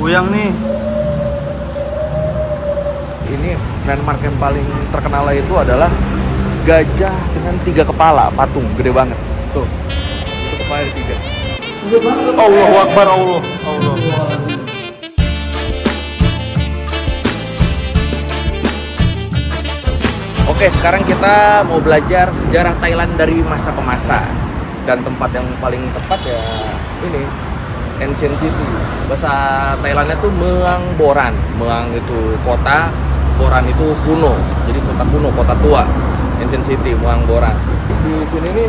Kuyang nih. Ini landmark yang paling terkenal itu adalah gajah dengan 3 kepala, patung gede banget. Tuh, itu kepala ada 3. Allahu Akbar, Allah. Oke, sekarang kita mau belajar sejarah Thailand dari masa ke masa. Dan tempat yang paling tepat ya ini, Ancient City. Bahasa Thailandnya tuh Muang Boran. Muang itu kota, Boran itu kuno. Jadi kota kuno, kota tua. Ancient City, Muang Boran. Di sini nih,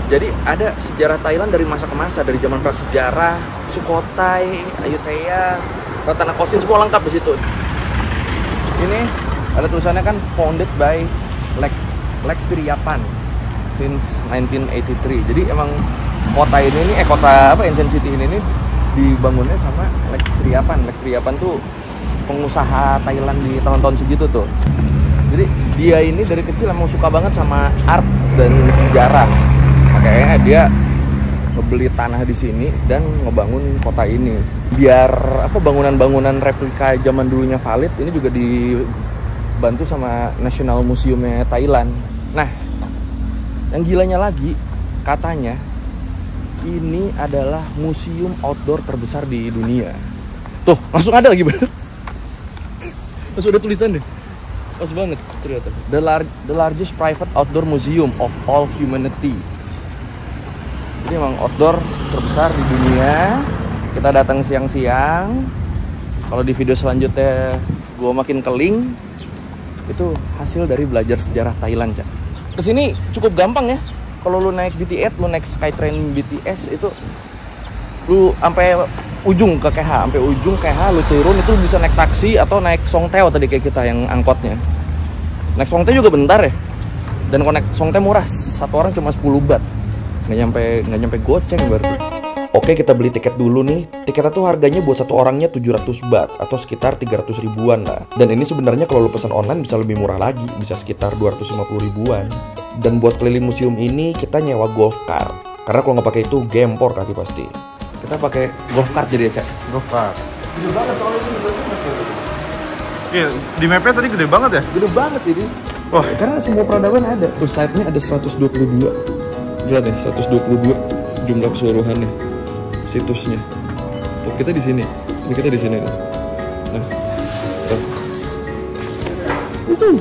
jadi ada sejarah Thailand dari masa ke masa, dari zaman prasejarah, Sukhothai, Ayutthaya, Ratanakosin, semua lengkap di situ. Ini ada tulisannya kan founded by Lek Viriyapan since 1983. Jadi emang kota ini nih, kota apa, Ancient City ini nih dibangunnya sama Lek Viriyapan. Lek Viriyapan tuh pengusaha Thailand di tahun-tahun segitu tuh. Jadi dia ini dari kecil emang suka banget sama art dan sejarah. Makanya dia ngebeli tanah di sini dan ngebangun kota ini. Biar apa, bangunan-bangunan replika zaman dulunya valid, ini juga dibantu sama National Museumnya Thailand. Nah, yang gilanya lagi, katanya ini adalah museum outdoor terbesar di dunia. Tuh, langsung ada lagi bener. Langsung ada tulisan deh. Pas banget ternyata. The largest private outdoor museum of all humanity. Jadi emang outdoor terbesar di dunia. Kita datang siang-siang. Kalau di video selanjutnya gue makin keling, itu hasil dari belajar sejarah Thailand, Cak. Kesini cukup gampang ya. Kalau lu naik BTS, lu naik Skytrain BTS itu, lu sampai ujung ke KH, sampai ujung KH lu turun itu bisa naik taksi atau naik Songthae tadi kayak kita yang angkotnya. Naik Songthae juga bentar ya. Dan kalau naik Songthae murah, satu orang cuma 10 baht. Nggak nyampe goceng berarti. Oke, kita beli tiket dulu nih. Tiketnya tuh harganya buat satu orangnya 700 baht atau sekitar 300 ribuan lah. Dan ini sebenarnya kalau lu pesan online bisa lebih murah lagi, bisa sekitar 250 ribuan. Dan buat keliling museum ini kita nyewa golf cart. Karena kalau nggak pakai itu gempor kaki pasti. Kita pakai golf cart jadi ya, Cak. Golf cart. Gede banget soalnya ini. Iya, di mapnya tadi gede banget ya? Gede banget ini. Wah, karena semua peradaban ada. Tuh site-nya ada 122. Lihat nih, 122 jumlah keseluruhannya. Situsnya. Tuh, kita di sini. Ini kita di sini. Nah. Tuh.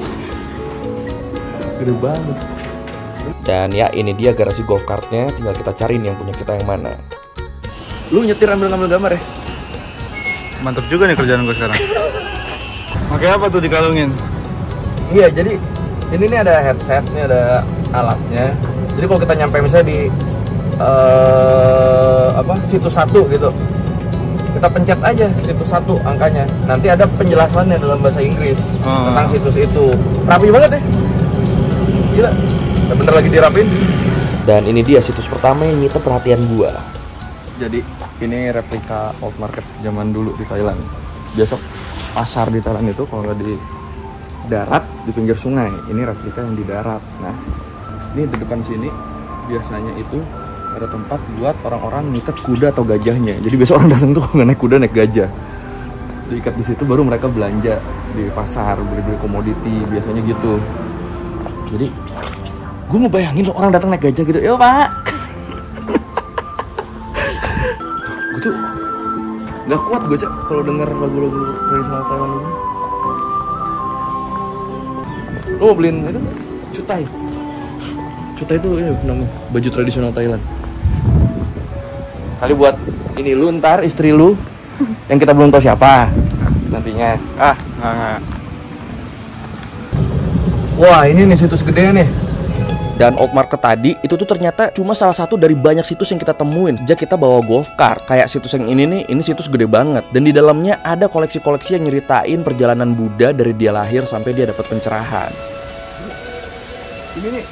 Gede banget. Dan ya ini dia garasi golf cartnya. Tinggal kita cari nih yang punya kita yang mana. Lu nyetir ambil gambar ya? mantap juga nih kerjaan gue sekarang. Pakai apa tuh dikalungin? Iya, jadi ini nih ada headset, nih ada alatnya. Jadi kalau kita nyampe misalnya di situs 1 gitu, kita pencet aja situs 1 angkanya. Nanti ada penjelasannya dalam bahasa Inggris tentang situs itu. Rapi banget ya. Gila, bener lagi dirapin. Dan ini dia situs pertama yang nyita perhatian gua. Jadi ini replika old market zaman dulu di Thailand. Besok pasar di Thailand itu kalau nggak di darat, di pinggir sungai. Ini replika yang di darat. Nah, ini di depan sini biasanya itu ada tempat buat orang-orang ngikat kuda atau gajahnya. Jadi biasa orang datang tuh nggak naik kuda, naik gajah. Diikat di situ baru mereka belanja di pasar, beli-beli komoditi, biasanya gitu. Jadi gue mau bayangin loh orang datang naik gajah gitu. Yo pak. Gue tuh nggak kuat gue Cak kalau denger lagu-lagu tradisional Thailand ini. Lo mau beliin itu cutai. Cutai itu ya nama baju tradisional Thailand. Kali buat ini lu ntar istri lu yang kita belum tahu siapa nantinya. Nggak. Wah ini nih situs gede nih. Dan old market tadi itu tuh ternyata cuma salah satu dari banyak situs yang kita temuin sejak kita bawa golf cart. Kayak situs yang ini nih, ini situs gede banget. Dan di dalamnya ada koleksi-koleksi yang nyeritain perjalanan Buddha dari dia lahir sampai dia dapat pencerahan. Ini nih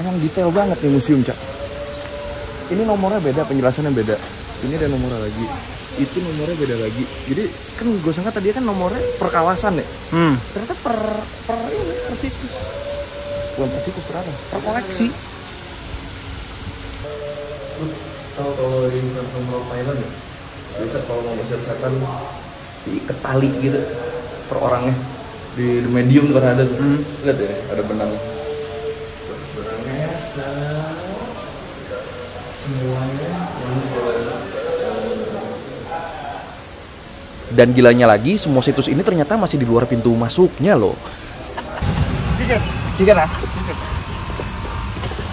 emang detail banget nih museum Cak. Ini nomornya beda, penjelasannya beda. Ini ada nomornya lagi. Itu nomornya beda lagi. Jadi kan gue sangka tadi kan nomornya per kawasan ya. Ternyata per situs. Bukan per situs, berapa? Per koleksi. Lu tahu kalau ini nomor Thailand ya? Bisa kalau mau ngusir setan diikat tali gitu per orangnya. Di medium tuh kan ada tuh. Lihat ya, ada benangnya. Benangnya semuanya. Dan gilanya lagi, semua situs ini ternyata masih di luar pintu masuknya loh. Tiket lah.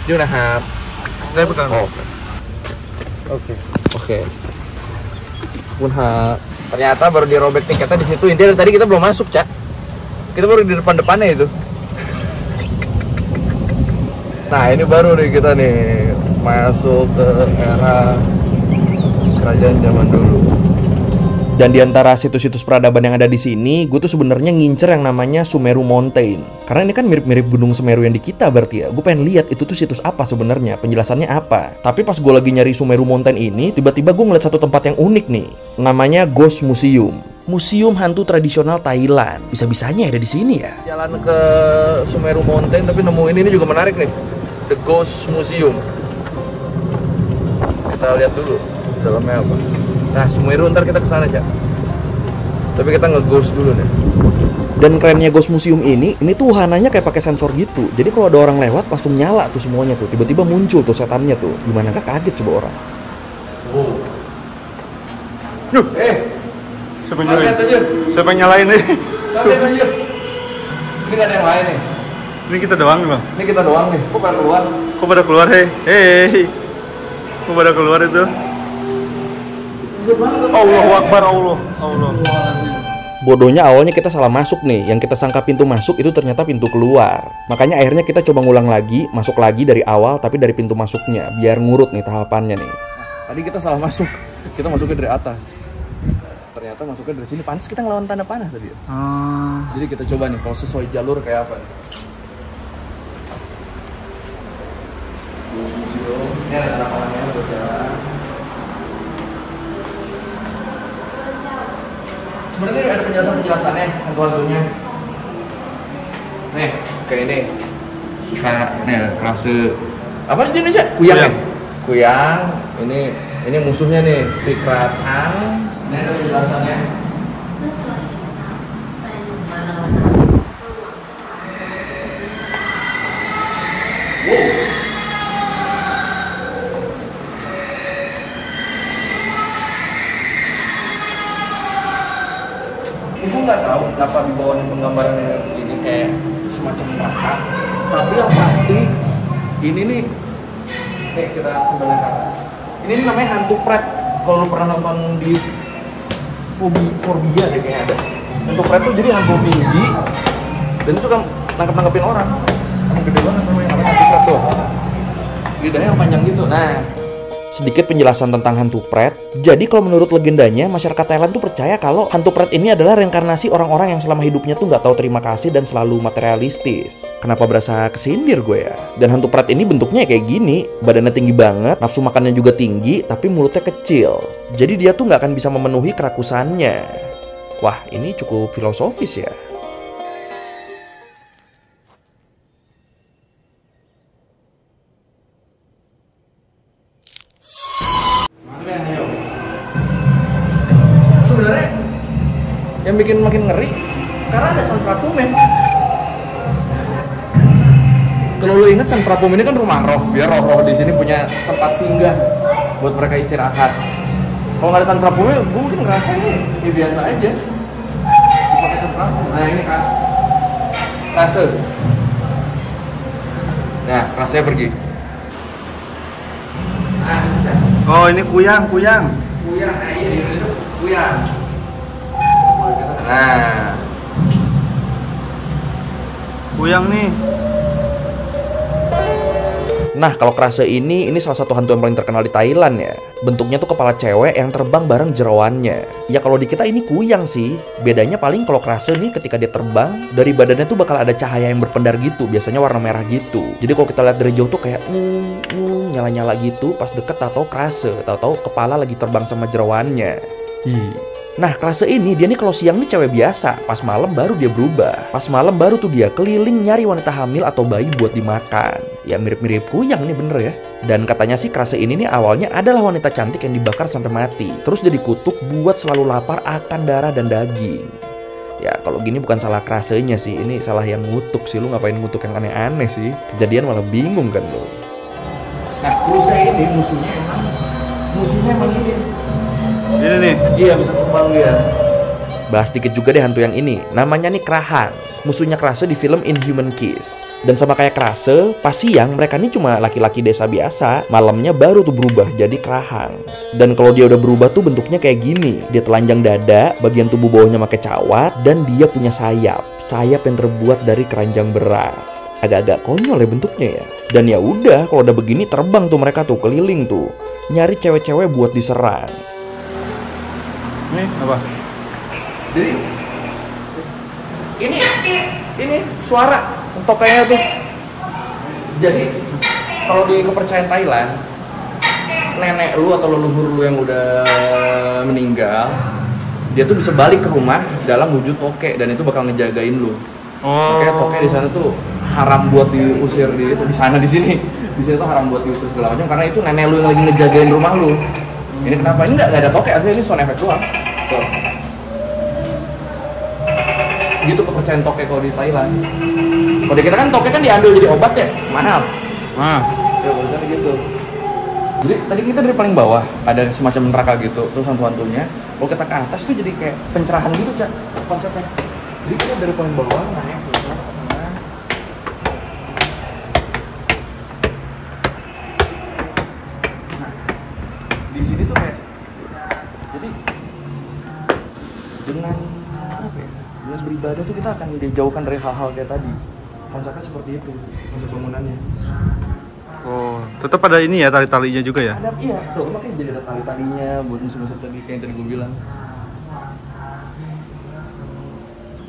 Dia udah hap. Saya pegang. Oke. Pun ternyata baru dirobek tiketnya di situ. Intinya dari tadi kita belum masuk, Cak. Kita baru di depan-depannya itu. Nah, ini baru nih kita nih masuk ke era kerajaan zaman dulu. Dan di antara situs-situs peradaban yang ada di sini, gue tuh sebenarnya ngincer yang namanya Sumeru Mountain. Karena ini kan mirip-mirip Gunung Semeru yang di kita berarti ya. Gue pengen lihat itu tuh situs apa sebenarnya, penjelasannya apa. Tapi pas gue lagi nyari Sumeru Mountain ini, tiba-tiba gue ngeliat satu tempat yang unik nih. Namanya Ghost Museum. Museum hantu tradisional Thailand. Bisa-bisanya ada di sini ya. Jalan ke Sumeru Mountain tapi nemuin ini juga menarik nih. The Ghost Museum. Kita lihat dulu dalamnya apa. Nah, Sumeru ntar kita kesana aja. Tapi kita nge-ghost dulu nih. Dan kerennya Ghost Museum ini tuh wahananya kayak pakai sensor gitu. Jadi kalau ada orang lewat langsung nyala tuh semuanya tuh. Tiba-tiba muncul tuh setannya tuh. Gimana kah kaget coba orang. Siapa nyalain nih? Ini gak ada yang lain nih. Ini kita doang nih, Bang. Ini kita doang nih. Kok pada keluar? Kok pada keluar, hei? Kok pada keluar itu? Allahu Akbar, Allah. Bodohnya awalnya kita salah masuk nih. Yang kita sangka pintu masuk itu ternyata pintu keluar. Makanya akhirnya kita coba ngulang lagi, masuk lagi dari awal tapi dari pintu masuknya, biar ngurut nih tahapannya nih. Tadi kita salah masuk. Kita masuknya dari atas. Ternyata masuknya dari sini. Pantas kita ngelawan tanda panah tadi. Jadi kita coba nih kalau sesuai jalur kayak apa nih. Ini ada tanda panahnya buat jalan. Sebenarnya ada penjelasannya hantu-hantunya. Nih, kayak ini. Nih, klase apa di Indonesia? Kuyang. Ya? Kuyang. Ini musuhnya nih, Pikratan. Ini ada penjelasannya. Itu nggak tahu kenapa di bawah penggambarannya ini kayak semacam neraka. Tapi yang pasti ini nih kita sebelah ke atas. Ini namanya hantu pret. Kalau lu pernah nonton di Forbia deh kayaknya ada. Hantu pret tuh jadi hantu tinggi dan dia suka nangkep-nangkepin orang. Emang gede banget namanya hantu pret tuh. Lidahnya yang panjang gitu. Nah, sedikit penjelasan tentang hantu pret. Jadi kalau menurut legendanya, masyarakat Thailand tuh percaya kalau hantu pret ini adalah reinkarnasi orang-orang yang selama hidupnya tuh nggak tahu terima kasih dan selalu materialistis. Kenapa berasa kesindir gue ya? Dan hantu pret ini bentuknya kayak gini, badannya tinggi banget, nafsu makannya juga tinggi, tapi mulutnya kecil. Jadi dia tuh nggak akan bisa memenuhi kerakusannya. Wah, ini cukup filosofis ya. Sebenarnya yang bikin makin ngeri karena ada San Prapumen. Kalau lu inget San Prapumen ini kan rumah roh, biar roh-roh di sini punya tempat singgah buat mereka istirahat. Kalau nggak ada San Prapumen, gue mungkin ngerasa ini ya biasa aja. Dipakai San Prapumen. Nah ini Krase. Nah, Krasenya pergi. Nah, oh ini kuyang. Kuyang, nah iya di Indonesia kuyang. Nah, Kuyang nih. Nah, kalau Krase ini salah satu hantu yang paling terkenal di Thailand ya. Bentuknya tuh kepala cewek yang terbang bareng jeroannya. Ya kalau di kita ini kuyang sih. Bedanya paling kalau Krase nih ketika dia terbang, dari badannya tuh bakal ada cahaya yang berpendar gitu. Biasanya warna merah gitu. Jadi kalau kita lihat dari jauh tuh kayak nyala-nyala gitu. Pas deket tahu Krase, tahu kepala lagi terbang sama jeroannya. Nah, Krase ini dia nih kalau siang nih cewek biasa, pas malam baru dia berubah. Pas malam baru tuh dia keliling nyari wanita hamil atau bayi buat dimakan. Ya mirip-mirip kuyang nih bener ya. Dan katanya sih krase ini nih awalnya adalah wanita cantik yang dibakar sampai mati. Terus jadi kutuk buat selalu lapar akan darah dan daging. Ya kalau gini bukan salah krasenya sih, ini salah yang ngutuk sih. Lu ngapain ngutuk yang aneh-aneh sih? Kejadian malah bingung kan lu. Nah kruse ini musuhnya emang ini. Ini nih. Iya bisa terbang dia. Bahas dikit juga deh hantu yang ini. Namanya nih Krahan. Musuhnya Krase di film Inhuman Kiss. Dan sama kayak Krase, pas siang mereka nih cuma laki-laki desa biasa. Malamnya baru tuh berubah jadi Krahan. Dan kalau dia udah berubah tuh bentuknya kayak gini. Dia telanjang dada, bagian tubuh bawahnya pakai cawat, dan dia punya sayap. Sayap yang terbuat dari keranjang beras. Agak-agak konyol ya bentuknya ya. Dan ya udah, kalau udah begini terbang tuh mereka tuh keliling tuh. Nyari cewek-cewek buat diserang. Nih apa? Jadi ini suara untuk kayaknya tuh. Jadi kalau di kepercayaan Thailand, nenek lu atau leluhur lu yang udah meninggal, dia tuh bisa balik ke rumah dalam wujud toke dan itu bakal ngejagain lu. Makanya toke di sana tuh haram buat diusir di sana di sini tuh haram buat diusir segala macam karena itu nenek lu yang lagi ngejagain rumah lu. Ini kenapa? Ini nggak ada toke asli, ini sound effect doang. Tuh. Gitu kepercayaan toke kalau di Thailand. Kalau di kita kan toke kan diambil jadi obat ya, mahal. Nah, Ya kalau di sana gitu. Jadi tadi kita dari paling bawah ada semacam neraka gitu, terus hantu-hantunya. Kalau kita ke atas tuh jadi kayak pencerahan gitu, Cak, konsepnya. Jadi kita dari paling bawah naik ke tengah. Nah, di sini tuh kayak jadi dengan apa ya? Dengan beribadah tuh kita akan dijauhkan dari hal-hal kayak tadi. Konsepnya seperti itu, konsep bangunannya. oh, tetap ada ini ya tali-talinya juga ya? Ada, iya, tuh makanya jadi ada tali-talinya buat musuh-musuh tadi kayak yang tadi gue bilang.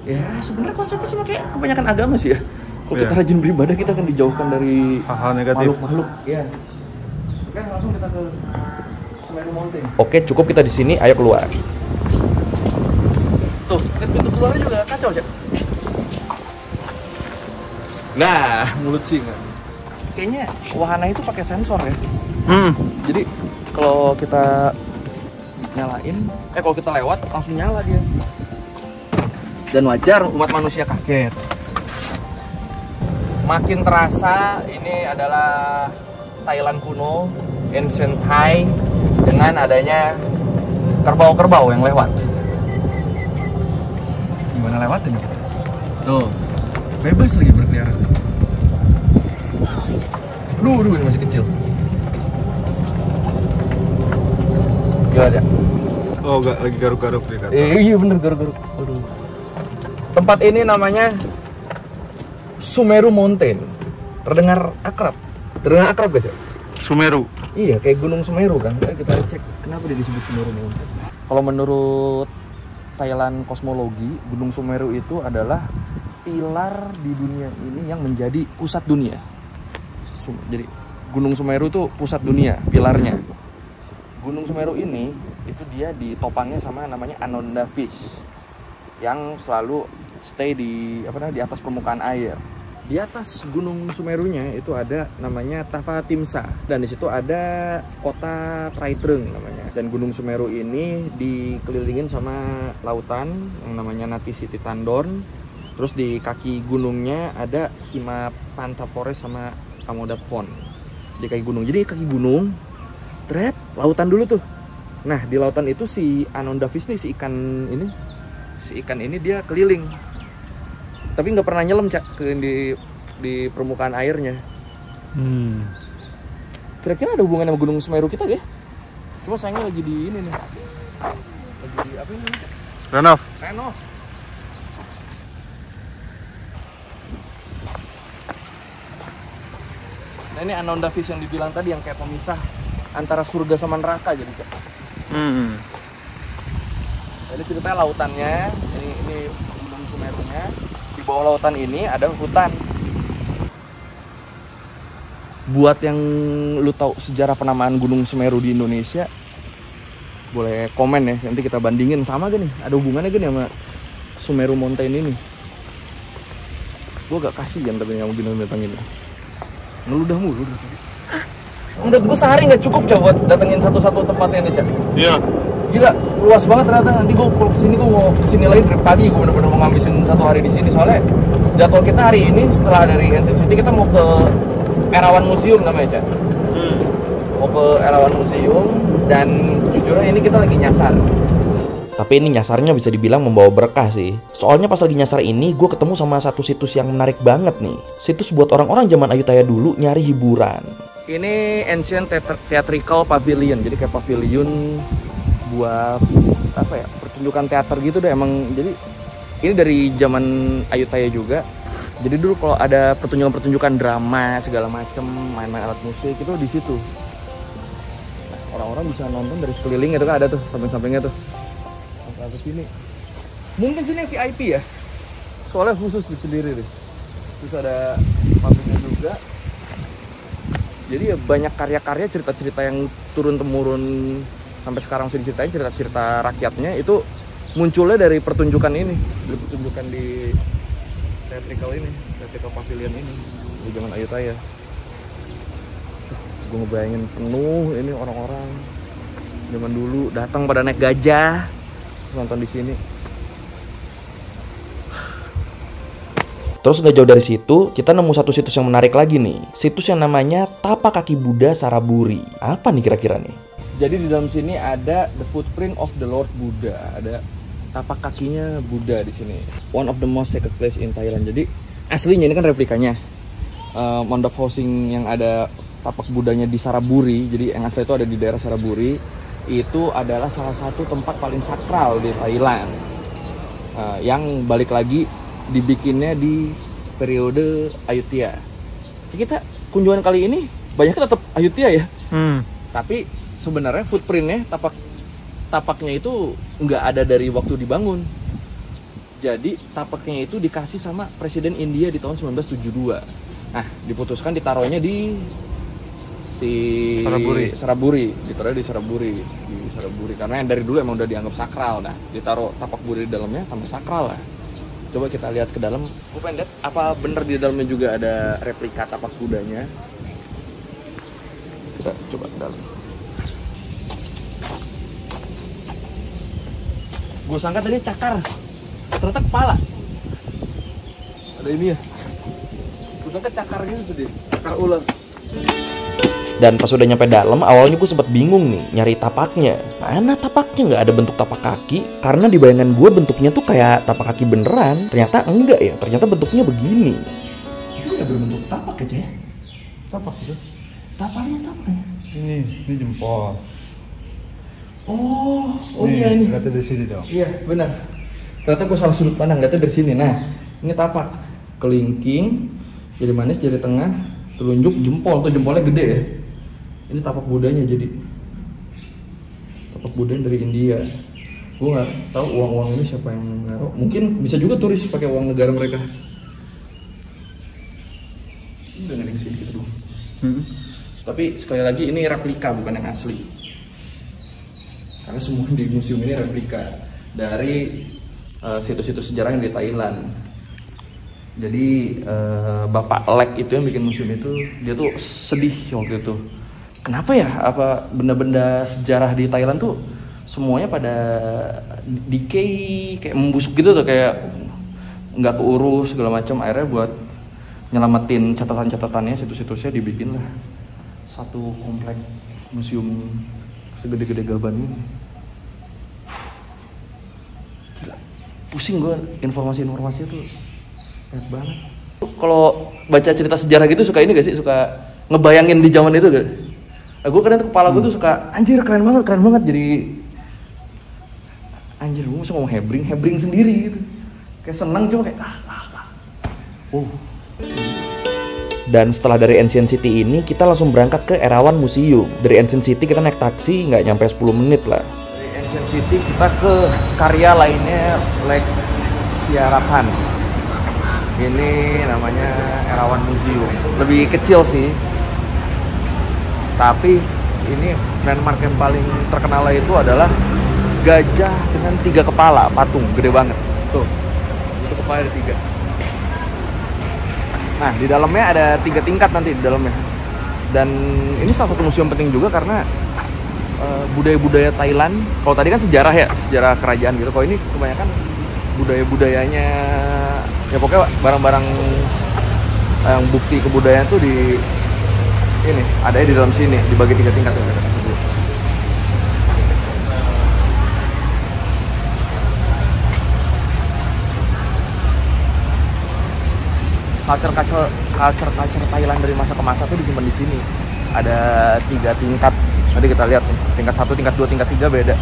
Ya sebenarnya konsepnya sama kayak kebanyakan agama sih ya. Kalau kita rajin beribadah kita akan dijauhkan dari hal-hal negatif. Makhluk-makhluk. Iya. Oke, langsung kita ke Sumeru Mountain. Oke, cukup kita di sini, ayo keluar. Tuh, lihat pintu keluarnya juga kacau, Cak. Nah, Mulut singa. kayaknya wahana itu pakai sensor ya. Jadi kalau kita nyalain, kalau kita lewat langsung nyala dia. Dan wajar umat manusia kaget. Makin terasa ini adalah Thailand kuno, ancient Thai, dengan adanya kerbau-kerbau yang lewat. Gimana lewatin? Tuh, bebas lagi berkeliaran. Duh, ini masih kecil. Gak ada. Oh, enggak lagi garuk-garuk dia kata. Iya bener garuk-garuk. Aduh. Tempat ini namanya Sumeru Mountain. Terdengar akrab. Terdengar akrab gak, Cak? Sumeru. Iya, kayak Gunung Sumeru kan. Kita cek kenapa dia disebut Sumeru Mountain. Kalau menurut Thailand kosmologi, Gunung Sumeru itu adalah pilar di dunia ini yang menjadi pusat dunia. Jadi Gunung Sumeru itu pusat dunia, pilarnya. Gunung Sumeru ini itu dia ditopangnya sama namanya Ananda Fish yang selalu stay di atas permukaan air. Di atas Gunung Sumerunya itu ada namanya Tavatimsa dan di situ ada kota Traitrung namanya. Dan Gunung Sumeru ini dikelilingin sama lautan yang namanya Nati Siti Tandon. Terus di kaki gunungnya ada Himapanta Forest sama Kamodat Pond di kaki gunung. Jadi kaki gunung, lautan dulu tuh. Nah di lautan itu si Ananda Fish nih, si ikan ini dia keliling. Tapi nggak pernah nyelam, Cak, di permukaan airnya. Kira-kira ada hubungan sama Gunung Semeru kita, ya? Cuma sayangnya lagi di ini nih. Lagi di apa ini? Renov. Nah ini Ananda Fish yang dibilang tadi yang kayak pemisah antara surga sama neraka jadi, Cak. Jadi ceritanya lautannya, ini Gunung Sumerunya. Di bawah lautan ini ada hutan. Buat yang lu tahu sejarah penamaan Gunung Semeru di Indonesia, boleh komen ya, nanti kita bandingin sama gak nih, ada hubungannya gak nih sama Sumeru Mountain ini. Gue agak kasihan tapi yang binatang ini. ngeludah mulu. Menurut gue sehari nggak cukup Cak buat datengin satu-satu tempatnya nih Cak. Iya. Gila, luas banget ternyata. Nanti gue kalau kesini gue mau kesini lagi dari pagi. Gue bener-bener mau ngabisin 1 hari di sini. Soalnya jadwal kita hari ini setelah dari Ancient City kita mau ke Erawan Museum namanya Cak. Mau ke Erawan Museum dan sejujurnya ini kita lagi nyasar. Tapi ini nyasarnya bisa dibilang membawa berkah sih. Soalnya pas lagi nyasar ini, gue ketemu sama satu situs yang menarik banget nih. Situs buat orang-orang zaman Ayutthaya dulu nyari hiburan. Ini Ancient Theatrical Pavilion. Jadi kayak pavilion buat apa ya, pertunjukan teater gitu deh emang. Jadi ini dari zaman Ayutthaya juga. Jadi dulu kalau ada pertunjukan drama segala macem, main-main alat musik itu di situ. Nah, orang-orang bisa nonton dari sekeliling itu kan ada tuh samping-sampingnya tuh. Sampai ke sini. Mungkin sini VIP ya. Soalnya khusus di sendiri deh. Terus ada pabriknya juga. Jadi ya banyak karya-karya, cerita-cerita yang turun-temurun sampai sekarang masih diceritain, cerita-cerita rakyatnya itu munculnya dari pertunjukan ini, dari pertunjukan di theatrical pavilion ini di zaman Ayutthaya. Gue ngebayangin penuh ini orang-orang zaman dulu datang pada naik gajah nonton di sini. Terus gak jauh dari situ, kita nemu satu situs yang menarik lagi nih. Situs yang namanya Tapak Kaki Buddha Saraburi. Apa nih kira-kira nih? Jadi di dalam sini ada the footprint of the Lord Buddha, ada tapak kakinya Buddha di sini. One of the most sacred place in Thailand. Jadi aslinya ini kan replikanya. Mondok housing yang ada tapak Buddhanya di Saraburi. Jadi yang asli itu ada di daerah Saraburi. Itu adalah salah satu tempat paling sakral di Thailand. Yang balik lagi dibikinnya di periode Ayutthaya. Kita kunjungan kali ini banyaknya tetap Ayutthaya ya. Tapi sebenarnya footprintnya tapaknya itu nggak ada dari waktu dibangun. Jadi tapaknya itu dikasih sama Presiden India di tahun 1972. Nah, diputuskan ditaruhnya di Saraburi, ditaruh di Saraburi karena yang dari dulu emang udah dianggap sakral. Nah, ditaruh tapak Buddha di dalamnya tambah sakral lah. Coba kita lihat ke dalam. Gue pengen lihat apa bener di dalamnya juga ada replika tapak Buddhanya. Kita coba ke dalam. Gue sangka tadi cakar, ternyata kepala. Ada ini ya. Gue sangka cakar gitu sedih, cakar ular. Dan pas udah nyampe dalam, awalnya gue sempet bingung nih nyari tapaknya. Mana tapaknya? Nggak ada bentuk tapak kaki. Karena di bayangan gue bentuknya tuh kayak tapak kaki beneran. Ternyata enggak ya, ternyata bentuknya begini. Itu nggak berbentuk tapak aja ya? Tapak itu? Tapaknya. Ini jempol. Oh iya ini. Lihatnya dari sini dong. Iya benar. Ternyata gue salah sudut pandang, lihatnya dari sini. Nah, ini tapak kelingking, jadi manis, jadi tengah, telunjuk, jempol. Tuh jempolnya gede ya. Ini tapak Buddhanya jadi. Tapak Buddha dari India. Gue nggak tahu uang ini siapa yang naruh. Mungkin bisa juga turis pakai uang negara mereka. Ini udah nggak ada di sini kita dulu. Tapi sekali lagi ini replika bukan yang asli. Karena semua di museum ini replika dari situs-situs sejarah yang di Thailand. Jadi Bapak Lek itu yang bikin museum itu, dia tuh sedih waktu itu. Kenapa ya? Apa benda-benda sejarah di Thailand tuh semuanya pada decay, kayak membusuk gitu tuh, kayak nggak keurus segala macam. Akhirnya buat nyelamatin catatan-catatannya, situs-situsnya dibikin lah satu komplek museum segede-gede gaban ini. Gila, pusing gue informasi-informasi itu banyak banget. Kalau baca cerita sejarah gitu suka ini gak sih? Suka ngebayangin di zaman itu gak? Nah, gue kadang tuh kepala gue tuh suka anjir keren banget jadi anjir gue masa ngomong hebring sendiri gitu. Kayak seneng cuma kayak Dan setelah dari Ancient City ini, kita langsung berangkat ke Erawan Museum. Dari Ancient City kita naik taksi, nggak nyampe 10 menit lah. Dari Ancient City kita ke karya lainnya, Lek Tiarapan. Ini namanya Erawan Museum. Lebih kecil sih. Tapi ini landmark yang paling terkenal itu adalah gajah dengan 3 kepala, patung, gede banget. Tuh, itu kepala ada 3. Nah, di dalamnya ada 3 tingkat nanti di dalamnya. Dan ini salah satu museum penting juga karena budaya-budaya Thailand. Kalau tadi kan sejarah ya, sejarah kerajaan gitu. Kalau ini kebanyakan budaya-budayanya, ya pokoknya barang-barang yang bukti kebudayaan tuh di ini, ada di dalam sini, dibagi 3 tingkat yang kita kasih dulu. Culture Thailand dari masa ke masa tuh disimpan di sini. Ada 3 tingkat. Nanti kita lihat nih, tingkat 1, tingkat 2, tingkat 3 beda.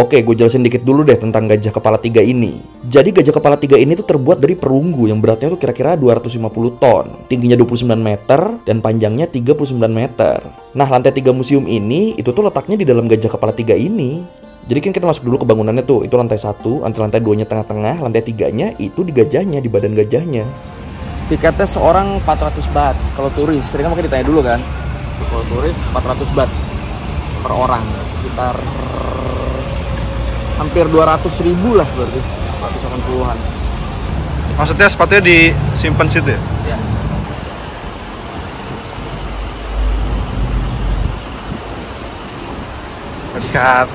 Oke, gue jelasin dikit dulu deh tentang gajah kepala 3 ini. Jadi gajah kepala 3 ini tuh terbuat dari perunggu yang beratnya tuh kira-kira 250 ton, tingginya 29 meter, dan panjangnya 39 meter. Nah, lantai 3 museum ini, itu tuh letaknya di dalam gajah kepala 3 ini. Jadi kan kita masuk dulu ke bangunannya tuh, itu lantai 1, lantai 2-nya tengah-tengah, lantai 3-nya itu di gajahnya, di badan gajahnya. Tiketnya seorang 400 baht. Kalau turis, tadi kan makanya ditanya dulu kan. Kalau turis 400 baht per orang, sekitar hampir 200.000 lah berarti, 180-an. Maksudnya sepatunya disimpan situ ya? Ya. Dekat.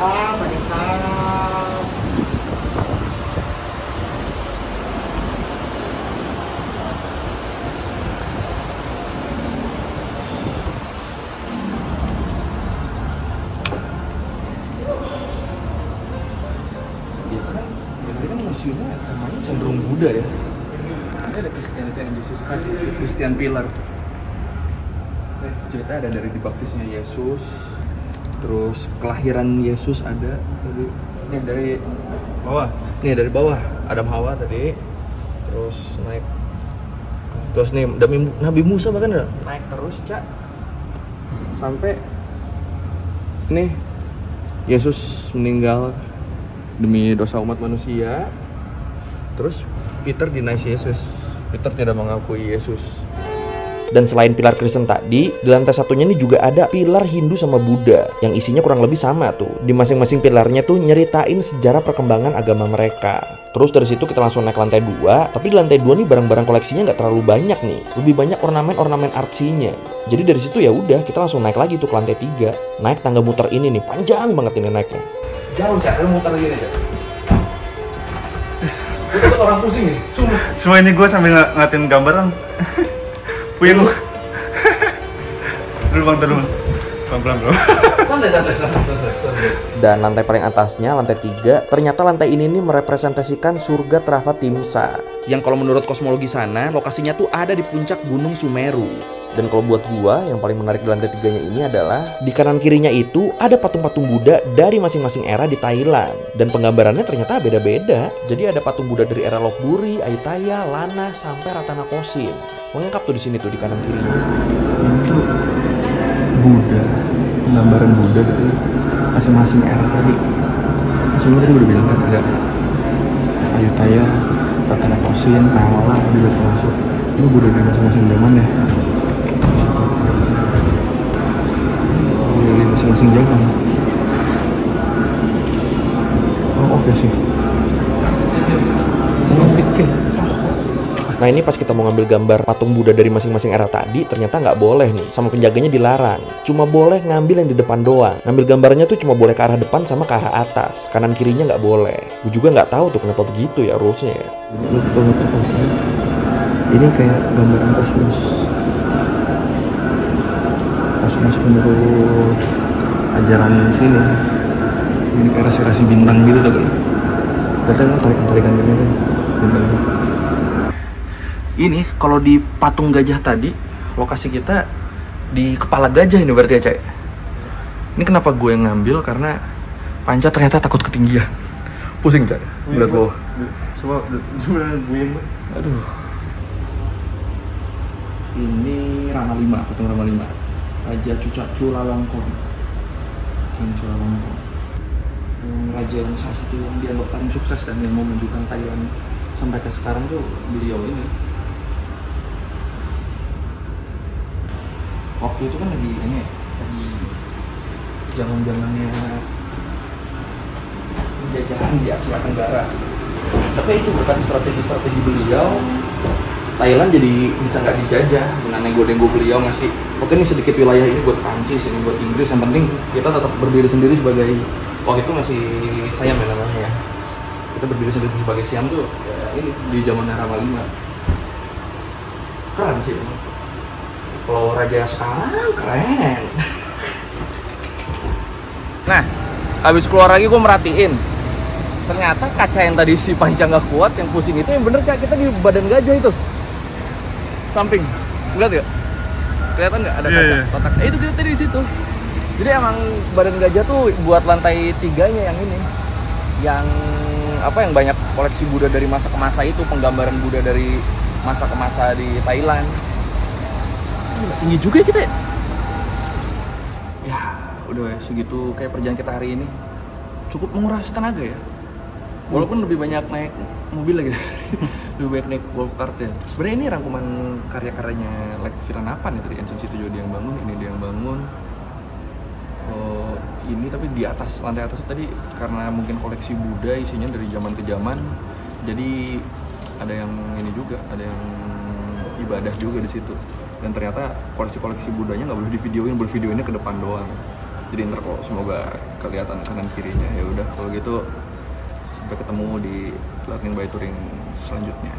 Biasanya ini kan museumnya temanya cenderung Buddha ya. Ini ada Christian Jesus Christ, Christian Pillar. Cerita ada dari dibaptisnya Yesus, terus kelahiran Yesus ada tadi. Ini dari Bawah. Nih dari bawah Adam Hawa tadi, terus naik, terus nih Nabi Musa bahkan ada naik terus Cak sampai nih Yesus meninggal demi dosa umat manusia. Terus Peter denies Yesus, Peter tidak mengakui Yesus. Dan selain pilar Kristen tadi, di lantai satunya ini juga ada pilar Hindu sama Buddha yang isinya kurang lebih sama tuh. Di masing-masing pilarnya tuh nyeritain sejarah perkembangan agama mereka. Terus dari situ kita langsung naik lantai 2, tapi di lantai 2 nih barang-barang koleksinya nggak terlalu banyak nih. Lebih banyak ornamen-ornamen artsinya. Jadi dari situ ya udah kita langsung naik lagi tuh ke lantai 3. Naik tangga muter ini nih, panjang banget ini naiknya. Jauh Cak, lu muter gini Cak. Itu orang pusing nih, sumpah. Semua ini gue sambil ngatin gambaran. Puyeng. Dulu bang, pelan-pelan bro. Santai. Dan lantai paling atasnya, lantai 3, ternyata lantai ini nih merepresentasikan surga Travatimsa. Yang kalau menurut kosmologi sana, lokasinya tuh ada di puncak Gunung Sumeru. Dan kalau buat gua, yang paling menarik di lantai 3-nya ini adalah di kanan kirinya itu ada patung-patung Buddha dari masing-masing era di Thailand. Dan penggambarannya ternyata beda-beda. Jadi ada patung Buddha dari era Lopburi, Ayutthaya, Lanna, sampai Ratanakosin. Lengkap tuh di sini tuh di kanan kirinya. Ini tuh Buddha, penggambaran Buddha dari masing-masing era tadi. Sebelumnya tadi udah bilang kan ada Ayutthaya, Ratanakosin, Nala juga termasuk. Ini Buddha dari masing-masing zaman ya. Dari masing-masing zaman. Oh oke sih. Saya pikir. Nah ini pas kita mau ngambil gambar patung Buddha dari masing-masing era tadi, ternyata nggak boleh nih, sama penjaganya dilarang. Cuma boleh ngambil yang di depan doang. Ngambil gambarnya tuh cuma boleh ke arah depan sama ke arah atas. Kanan kirinya nggak boleh. Gue juga nggak tahu tuh kenapa begitu ya rulesnya ya. Ini kayak gambaran kosmos. Kosmos menurut ajaran di sini. Ini kayak rasi-rasi bintang gitu tadi. Biasanya tarikan-tarikan gini kan bintang. Ini kalau di patung gajah tadi, lokasi kita di kepala gajah ini berarti ya Cak. Ini kenapa gue yang ngambil, karena Panca ternyata takut ketinggian. Pusing Cak, berat bawah. Coba buyeng. Aduh. Ini Rama 5, patung Rama 5. Raja Chulalongkorn. Raja yang salah satu yang dianggap paling sukses kan, yang memajukan Thailand sampai ke sekarang tuh beliau ini. Waktu itu kan lagi zaman-zamannya penjajahan di Asia Tenggara. Tapi itu berkat strategi beliau, Thailand jadi bisa nggak dijajah dengan nego-nego beliau ngasih oke ini sedikit wilayah ini buat Prancis, ini buat Inggris, yang penting kita tetap berdiri sendiri sebagai itu masih Siam ya namanya ya, kita berdiri sendiri sebagai Siam tuh ya ini di zaman era Malina keren sih. Kalau raja sekarang keren. Nah, habis keluar lagi gue merhatiin ternyata kaca yang tadi si panjang nggak kuat, yang pusing itu yang bener kayak kita di badan gajah itu samping, lihat ya, kelihatan nggak ada kaca kotak? Itu kita tadi di situ. Jadi emang badan gajah tuh buat lantai 3-nya yang ini, yang yang banyak koleksi Buddha dari masa ke masa itu, penggambaran Buddha dari masa ke masa di Thailand. Tinggi juga ya kita ya. Ya udah ya, segitu kayak perjalanan kita hari ini cukup menguras tenaga ya. Walaupun lebih banyak naik mobil lagi, lebih banyak naik golf cart ya. Sebenarnya ini rangkuman karya-karyanya Lek Firanapan ya, dari Ancient City juga dia yang bangun, ini dia yang bangun. Ini tapi di atas, lantai atas tadi karena mungkin koleksi Buddha isinya dari zaman ke zaman, jadi ada yang ini juga, ada yang ibadah juga di situ. Dan ternyata koleksi-koleksi Buddhanya nggak boleh divideoin, boleh videoinnya ke depan doang. Jadi ntar kalau semoga kelihatan kanan kirinya. Ya udah kalau gitu sampai ketemu di Lightning by Touring selanjutnya.